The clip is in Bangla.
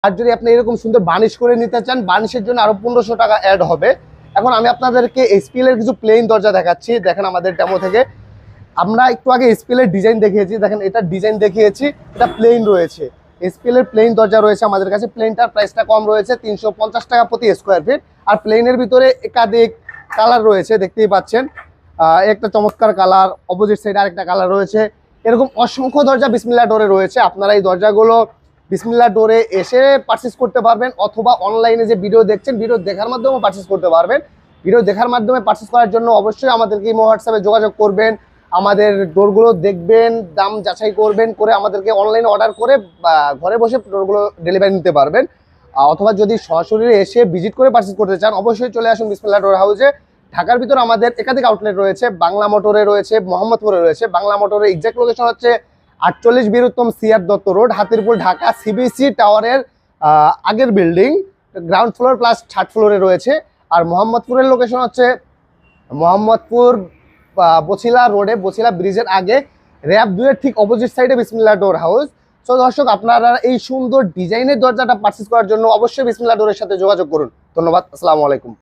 আর যদি আপনি এরকম সুন্দর বার্নিশ করে নিতে চান, বার্নিশের জন্য আরো 1500 টাকা অ্যাড হবে। এখন আমি আপনাদেরকে এসপিএল এর কিছু প্লেন দরজা দেখাচ্ছি। দেখেন আমাদের ডেমো থেকে আমরা একটু আগে এসপিএল এর ডিজাইন দেখিয়েছি, দেখেন এটা ডিজাইন দেখিয়েছি, এটা প্লেন রয়েছে। এসপিএল এর প্লেন দরজা রয়েছে আমাদের কাছে। প্লেনটার প্রাইসটা কম রয়েছে 350 টাকা প্রতি স্কোয়ার ফিট। আর প্লেনের ভিতরে একাধিক কালার রয়েছে, দেখতেই পাচ্ছেন। একটা চমৎকার কালার, অপোজিট সাইডে আরেকটা কালার রয়েছে। এরকম অসংখ্য দরজা বিসমিল্লাহ ডোরে রয়েছে। আপনারা এই দরজাগুলো বিসমিল্লাহ ডোরে এসে পারচেস করতে পারবেন, অথবা অনলাইনে যে ভিডিও দেখছেন, ভিডিও দেখার মাধ্যমেও পারচেস করতে পারবেন। ভিডিও দেখার মাধ্যমে পারচেস করার জন্য অবশ্যই আমাদেরকে ইমো হোয়াটসঅ্যাপে যোগাযোগ করবেন, আমাদের ডোরগুলো দেখবেন, দাম যাচাই করবেন, করে আমাদেরকে অনলাইনে অর্ডার করে বা ঘরে বসে ডোরগুলো ডেলিভারি নিতে পারবেন। অথবা যদি সরাসরি এসে ভিজিট করে পারচেস করতে চান, অবশ্যই চলে আসুন বিসমিল্লাহ ডোর হাউসে। ঢাকার ভিতর আমাদের একাধিক আউটলেট রয়েছে, বাংলা মোটরে রয়েছে, মোহাম্মদপুরে রয়েছে। বাংলা মোটরের এক্সাক্ট লোকেশন হচ্ছে 48 Bir Uttam CR Dutta road, Hatirpool, Dhaka. CBC টাওয়ারের আগের building, ground floor plus third ফ্লোরে রয়েছে। আর মোহাম্মদপুরের লোকেশন হচ্ছে মোহাম্মদপুর বছিলা রোডে, বছিলা ব্রিজের আগে, র‍্যাব 2 এর ঠিক অপোজিট সাইডে বিসমিল্লাহ ডোর হাউস। তো দর্শক, আপনারা এই সুন্দর ডিজাইনের দরজাটা পারচেস করার জন্য অবশ্যই বিসমিল্লাহ ডোরের সাথে যোগাযোগ করুন। ধন্যবাদ, আসসালামু আলাইকুম।